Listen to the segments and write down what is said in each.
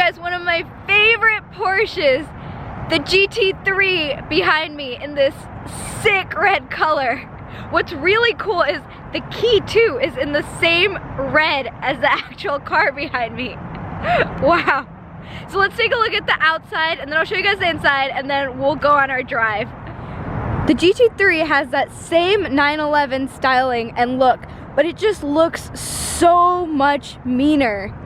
guys one of my favorite Porsches, the GT3 behind me in this sick red color. What's really cool is the key too is in the same red as the actual car behind me. Wow. So let's take a look at the outside and then I'll show you guys the inside and then we'll go on our drive. The GT3 has that same 911 styling and look, but it just looks so much meaner.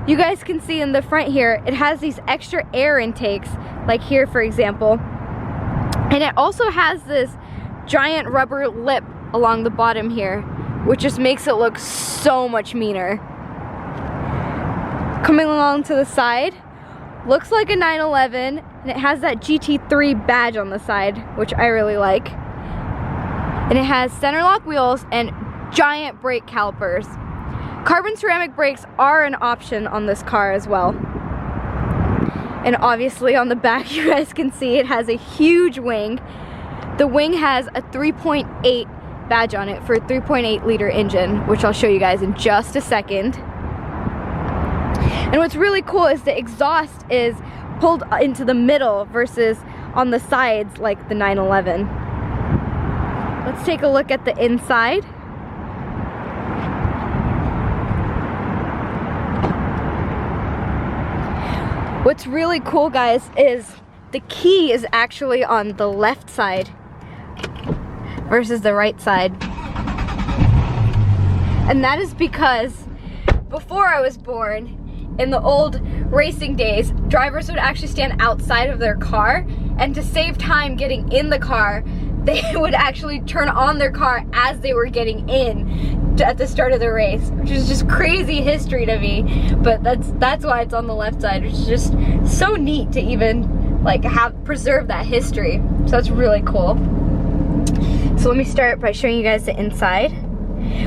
You guys can see in the front here, it has these extra air intakes, like here for example. And it also has this giant rubber lip along the bottom here, which just makes it look so much meaner. Coming along to the side, looks like a 911, and it has that GT3 badge on the side, which I really like. And it has center lock wheels and giant brake calipers. Carbon ceramic brakes are an option on this car as well. And obviously on the back you guys can see it has a huge wing. The wing has a 3.8 badge on it for a 3.8 liter engine, which I'll show you guys in just a second. And what's really cool is the exhaust is pulled into the middle versus on the sides like the 911. Let's take a look at the inside. What's really cool, guys, is the key is actually on the left side versus the right side. And that is because before I was born, in the old racing days, drivers would actually stand outside of their car, and to save time getting in the car, they would actually turn on their car as they were getting in at the start of the race, which is just crazy history to me. But that's why it's on the left side, which is just so neat to even like preserve that history. So that's really cool. So let me start by showing you guys the inside.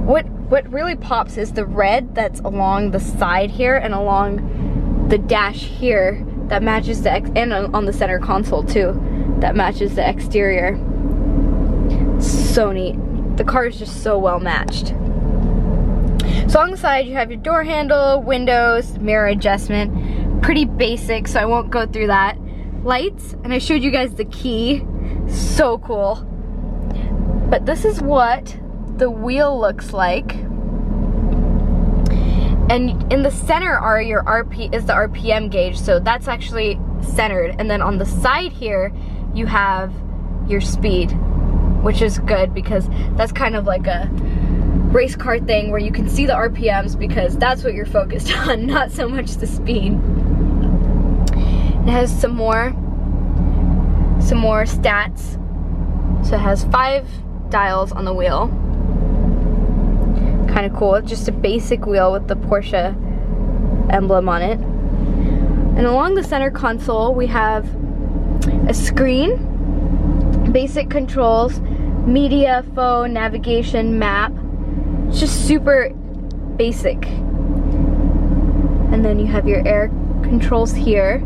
What really pops is the red that's along the side here and along the dash here that matches the and on the center console too, that matches the exterior. So neat. The car is just so well matched. So on the side you have your door handle, windows, mirror adjustment. Pretty basic, so I won't go through that. Lights, and I showed you guys the key. So cool. But this is what the wheel looks like. And in the center are your is the RPM gauge, so that's actually centered. And then on the side here, you have your speed, which is good because that's kind of like a race car thing where you can see the RPMs because that's what you're focused on, not so much the speed. It has some more stats. So it has 5 dials on the wheel. Kind of cool. It's just a basic wheel with the Porsche emblem on it. And along the center console we have a screen, basic controls, media, phone, navigation, map. It's just super basic. And then you have your air controls here.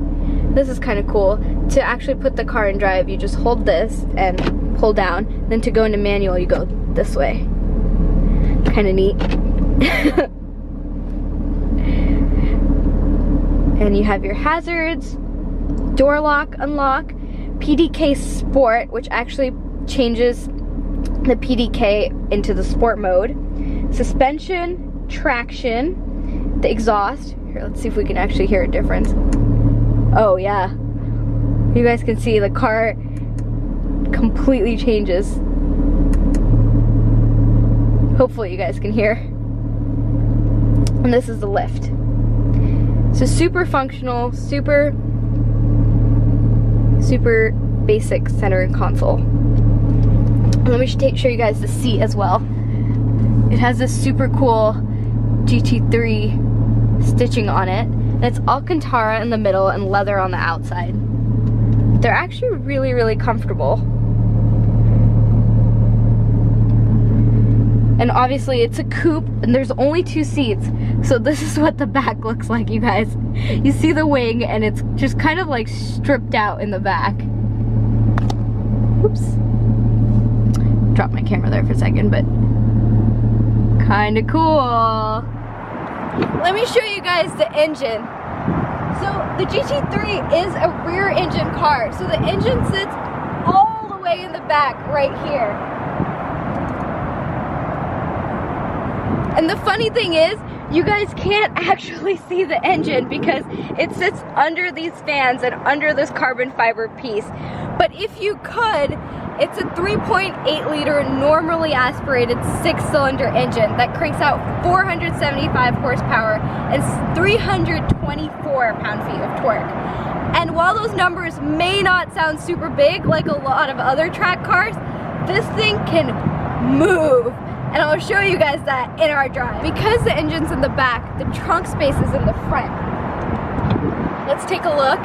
This is kind of cool. To actually put the car in drive, you just hold this and pull down. Then to go into manual, you go this way. Kind of neat. And you have your hazards, door lock, unlock, PDK Sport, which actually changes the PDK into the sport mode, suspension, traction, the exhaust. Here, let's see if we can actually hear a difference. Oh yeah, you guys can see the car completely changes. Hopefully you guys can hear. And this is the lift. So super functional, super basic center console. And let me show you guys the seat as well. It has this super cool GT3 stitching on it. And it's Alcantara in the middle and leather on the outside. They're actually really, really comfortable. And obviously it's a coupe and there's only 2 seats. So this is what the back looks like, you guys. You see the wing and it's just kind of like stripped out in the back. Oops. Dropped my camera there for a second, but kind of cool. Let me show you guys the engine. So the GT3 is a rear engine car. So the engine sits all the way in the back right here. And the funny thing is, you guys can't actually see the engine because it sits under these fans and under this carbon fiber piece. But if you could, it's a 3.8 liter normally aspirated 6-cylinder engine that cranks out 475 horsepower and 324 pound-feet of torque. And while those numbers may not sound super big like a lot of other track cars, this thing can move. And I'll show you guys that in our drive. Because the engine's in the back, the trunk space is in the front. Let's take a look.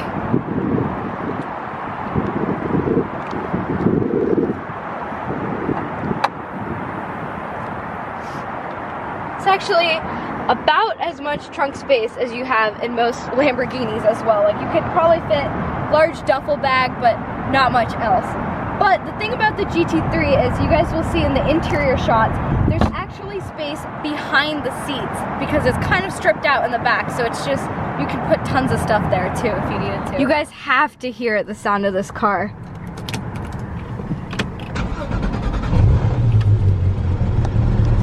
It's actually about as much trunk space as you have in most Lamborghinis as well. Like, you could probably fit large duffel bag, but not much else. But the thing about the GT3 is, you guys will see in the interior shots, there's actually space behind the seats because it's kind of stripped out in the back. So it's just, you can put tons of stuff there too if you needed to. You guys have to hear the sound of this car.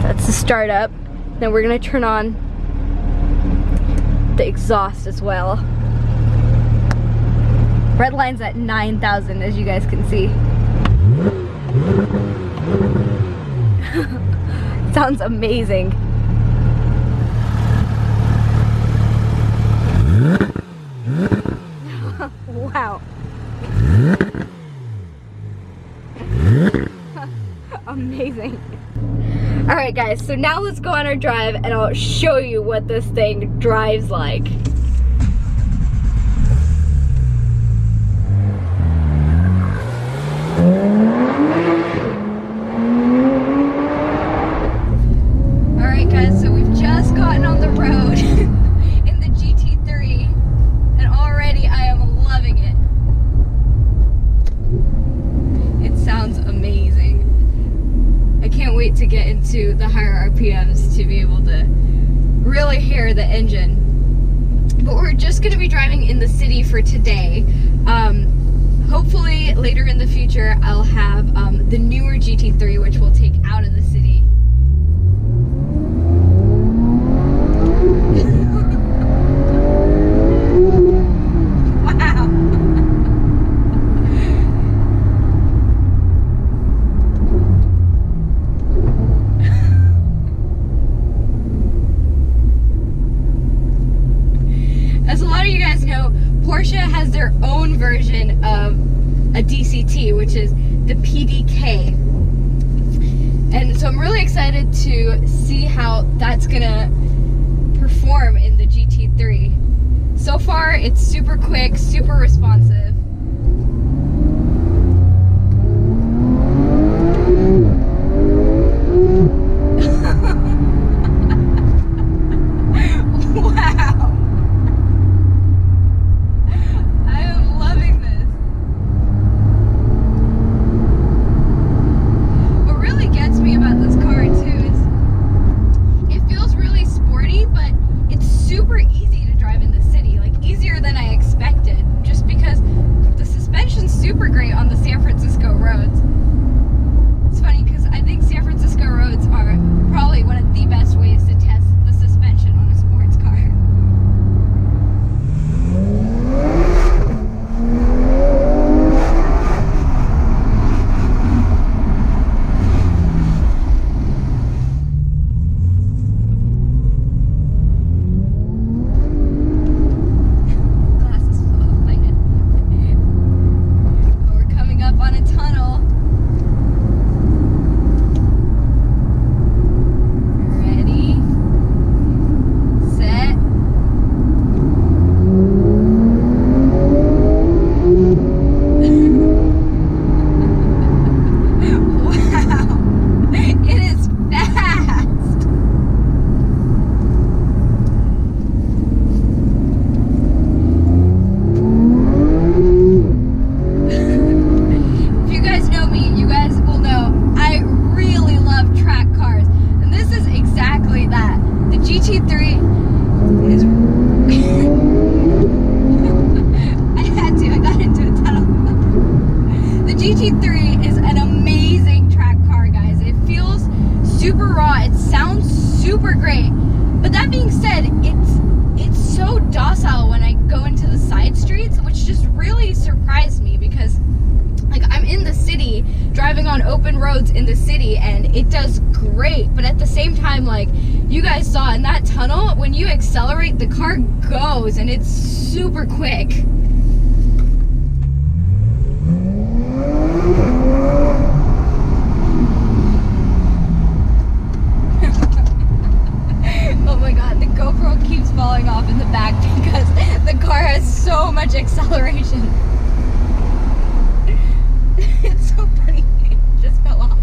That's the startup. Then we're gonna turn on the exhaust as well. Red line's at 9,000, as you guys can see. Sounds amazing. Wow. Amazing. Alright guys, so now let's go on our drive and I'll show you what this thing drives like. Alright guys, so we've just gotten on the road in the GT3 and already I am loving it. It sounds amazing. I can't wait to get into the higher RPMs to be able to really hear the engine. But we're just going to be driving in the city for today. Hopefully later in the future I'll have the newer GT3, which we'll take out of the city. Wow. As a lot of you guys know, Porsche has their own version of a DCT, which is the PDK. And so I'm really excited to see how that's gonna perform in the GT3. So far, it's super quick, super responsive. GT3 is an amazing track car, guys. It feels super raw. It sounds super great. But that being said, it's so docile when I go into the side streets, which just really surprised me because like I'm in the city, driving on open roads in the city, and it does great. But at the same time, like you guys saw in that tunnel, when you accelerate, the car goes and it's super quick. Oh my god, the GoPro keeps falling off in the back because the car has so much acceleration. It's so funny, it just fell off.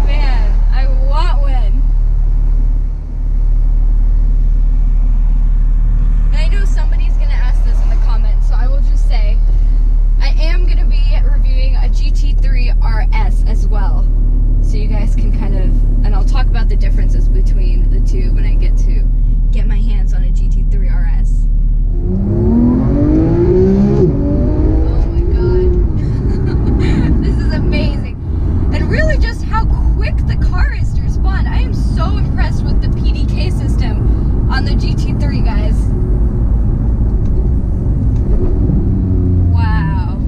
Man, I want one. And I know somebody's gonna ask this in the comments, so I will just say, I am gonna be reviewing a GT3 RS as well. So you guys can kind of, and I'll talk about the differences between the two when I get my hands on a GT3 RS. Oh my god. This is amazing. And really just how quick the car is to respond. I am so impressed with the PDK system on the GT3, guys. Wow.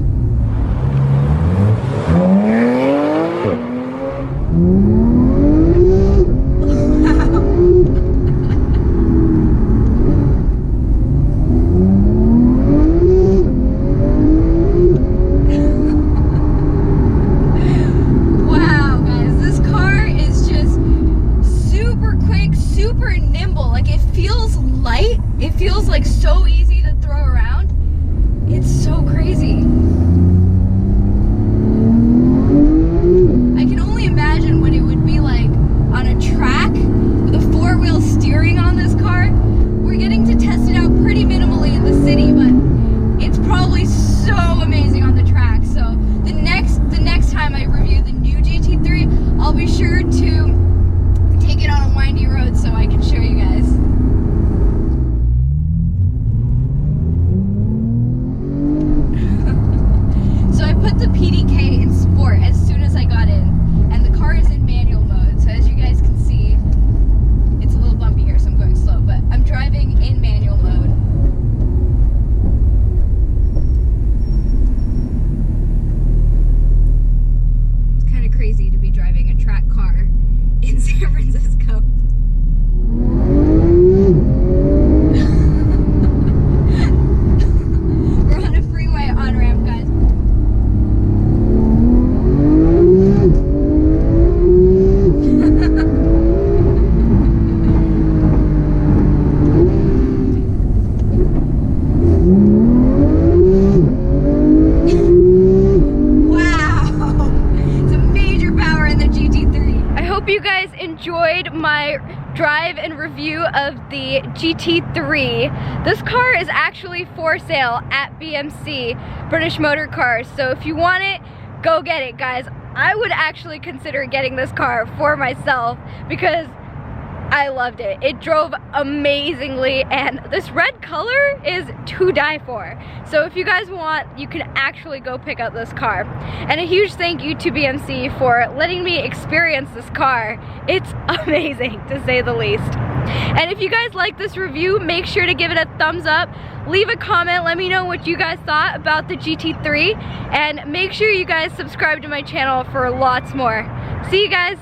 It feels like so easy to throw around. It's so crazy. I can only imagine what it would be like on a track with a four-wheel steering on this car. We're getting to test it out pretty minimally in the city, but it's probably so amazing on the track. So the next time I review the new GT3, I'll be sure to take it on a windy road so I can show you guys. Put the PDK in sport as soon as I got in, and the car is in manual mode, so as you guys can see, it's a little bumpy here, so I'm going slow, but I'm driving in manual mode. It's kind of crazy to be driving a track car in San Francisco. We're on a freeway on-ramp, guys. You guys enjoyed my drive and review of the GT3. This car is actually for sale at BMC, British Motor Cars, so if you want it, go get it, guys. I would actually consider getting this car for myself because I loved it. It drove amazingly, and this red color is to die for. So if you guys want, you can actually go pick up this car. And a huge thank you to BMC for letting me experience this car. It's amazing, to say the least. And if you guys like this review, make sure to give it a thumbs up. Leave a comment, let me know what you guys thought about the GT3. And make sure you guys subscribe to my channel for lots more. See you guys.